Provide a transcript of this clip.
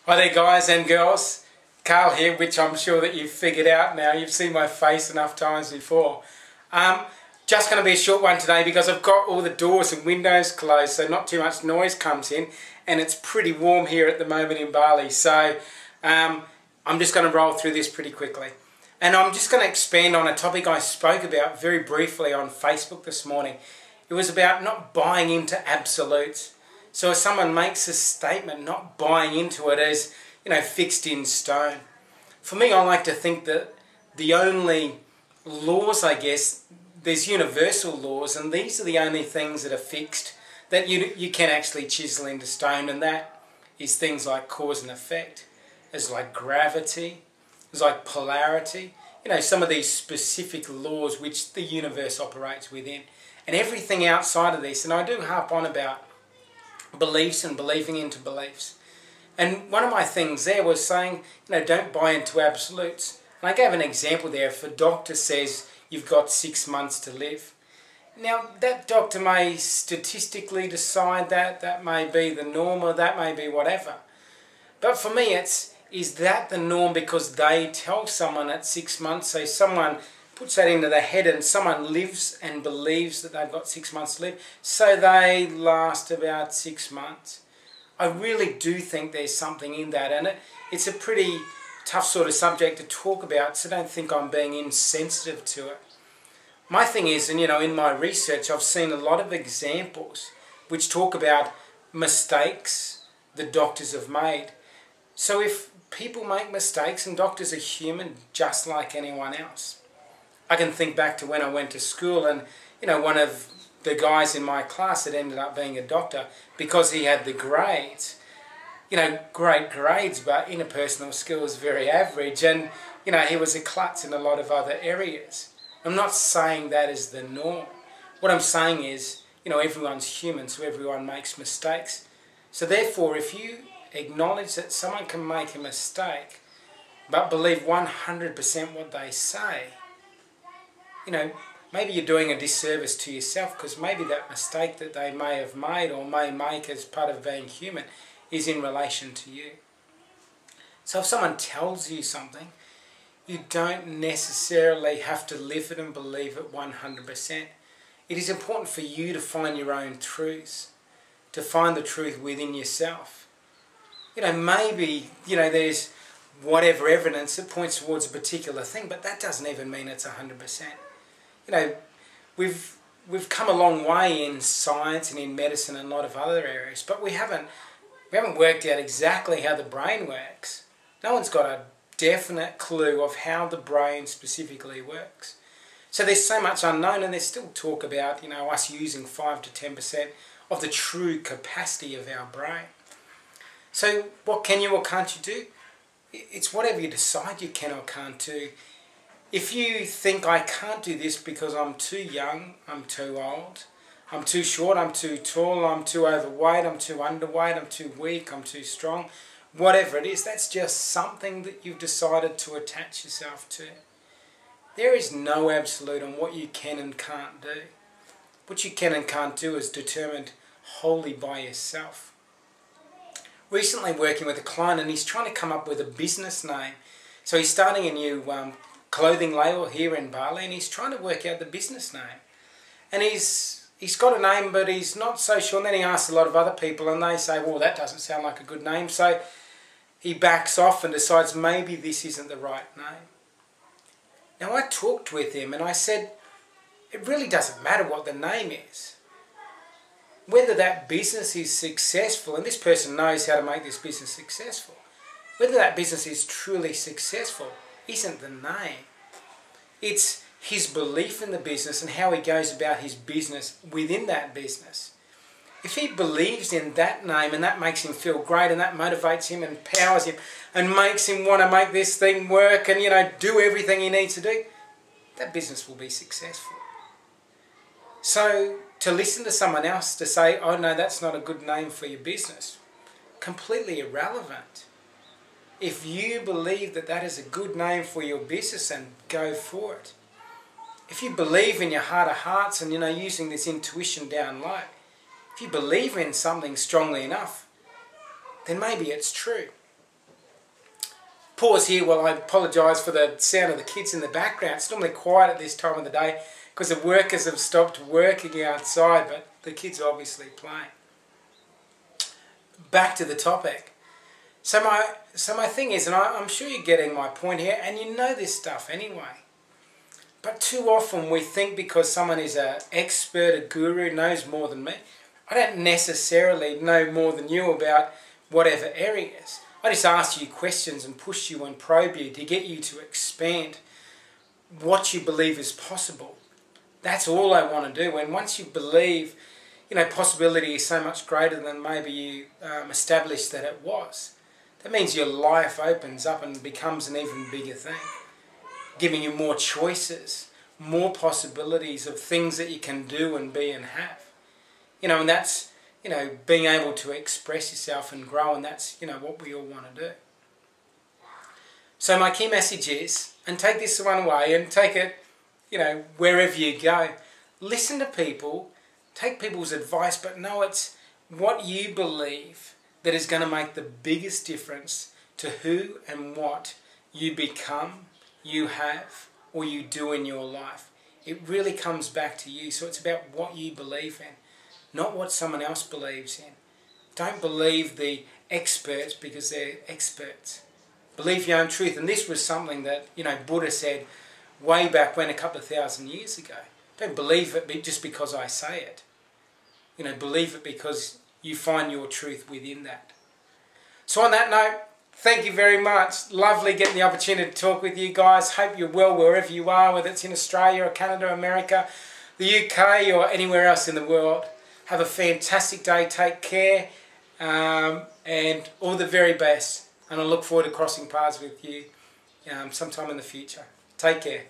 Hi there guys and girls, Carl here, which I'm sure that you've figured out now. You've seen my face enough times before. Just going to be a short one today because I've got all the doors and windows closed so not too much noise comes in, and it's pretty warm here at the moment in Bali. So I'm just going to roll through this pretty quickly. And I'm just going to expand on a topic I spoke about very briefly on Facebook this morning. It was about not buying into absolutes. So if someone makes a statement, not buying into it as, fixed in stone. For me, I like to think that the only laws, I guess, there's universal laws, and these are the only things that are fixed that you can actually chisel into stone, and that is things like cause and effect. There's like gravity, there's like polarity, some of these specific laws which the universe operates within. And everything outside of this, and I do harp on about beliefs and believing into beliefs. And one of my things there was saying, don't buy into absolutes. And I gave an example there. If a doctor says you've got 6 months to live, now that doctor may statistically decide that may be the norm, or that may be whatever. But for me, is that the norm because they tell someone at 6 months, so someone puts that into their head and someone lives and believes that they've got 6 months to live, so they last about 6 months. I really do think there's something in that, and it's a pretty tough sort of subject to talk about, so don't think I'm being insensitive to it. My thing is, and in my research I've seen a lot of examples which talk about mistakes the doctors have made. So if people make mistakes, and doctors are human just like anyone else. I can think back to when I went to school, and one of the guys in my class that ended up being a doctor because he had the grades, great grades, but interpersonal skills very average, and he was a klutz in a lot of other areas. I'm not saying that is the norm. What I'm saying is, everyone's human, so everyone makes mistakes. So therefore, if you acknowledge that someone can make a mistake but believe 100% what they say, maybe you're doing a disservice to yourself, because maybe that mistake that they may have made or may make as part of being human is in relation to you. So if someone tells you something, you don't necessarily have to live it and believe it 100%. It is important for you to find your own truths, to find the truth within yourself. Maybe, there's whatever evidence that points towards a particular thing, but that doesn't even mean it's 100%. We've come a long way in science and in medicine and a lot of other areas, but we haven't worked out exactly how the brain works. No one's got a definite clue of how the brain specifically works. So there's so much unknown, and there's still talk about us using 5 to 10% of the true capacity of our brain. So what can you or can't you do? It's whatever you decide you can or can't do. If you think I can't do this because I'm too young, I'm too old, I'm too short, I'm too tall, I'm too overweight, I'm too underweight, I'm too weak, I'm too strong, whatever it is, that's just something that you've decided to attach yourself to. There is no absolute on what you can and can't do. What you can and can't do is determined wholly by yourself. Recently working with a client, and he's trying to come up with a business name. So he's starting a new clothing label here in Bali, and he's trying to work out the business name. And he's got a name, but he's not so sure. And then he asks a lot of other people, and they say, well, that doesn't sound like a good name. So he backs off and decides maybe this isn't the right name. Now I talked with him and I said, it really doesn't matter what the name is. Whether that business is successful, and this person knows how to make this business successful, whether that business is truly successful isn't the name. It's his belief in the business and how he goes about his business within that business. If he believes in that name and that makes him feel great and that motivates him and powers him and makes him want to make this thing work and do everything he needs to do, that business will be successful. So to listen to someone else to say, oh no, that's not a good name for your business, completely irrelevant. If you believe that that is a good name for your business, and go for it. If you believe in your heart of hearts and using this intuition down low, if you believe in something strongly enough, then maybe it's true. pause here while I apologise for the sound of the kids in the background. It's normally quiet at this time of the day because the workers have stopped working outside, but the kids are obviously playing. Back to the topic. So my thing is, and I'm sure you're getting my point here, and you know this stuff anyway, but too often we think because someone is an expert, a guru, knows more than me, I don't necessarily know more than you about whatever areas. I just ask you questions and push you and probe you to get you to expand what you believe is possible. That's all I want to do. And once you believe, possibility is so much greater than maybe you established that it was, that means your life opens up and becomes an even bigger thing, giving you more choices, more possibilities of things that you can do and be and have. And that's, being able to express yourself and grow, and that's, what we all want to do. So my key message is, and take this one away and take it, wherever you go. Listen to people, take people's advice, but know it's what you believe that is going to make the biggest difference to who and what you become, you have, or you do in your life. It really comes back to you. So it's about what you believe in, not what someone else believes in. Don't believe the experts because they're experts. Believe your own truth. And this was something that, Buddha said way back when, a couple of thousand years ago. Don't believe it just because I say it. Believe it because you find your truth within that. So on that note, thank you very much. Lovely getting the opportunity to talk with you guys. Hope you're well wherever you are, whether it's in Australia or Canada, America, the UK or anywhere else in the world. Have a fantastic day. Take care and all the very best. And I look forward to crossing paths with you sometime in the future. Take care.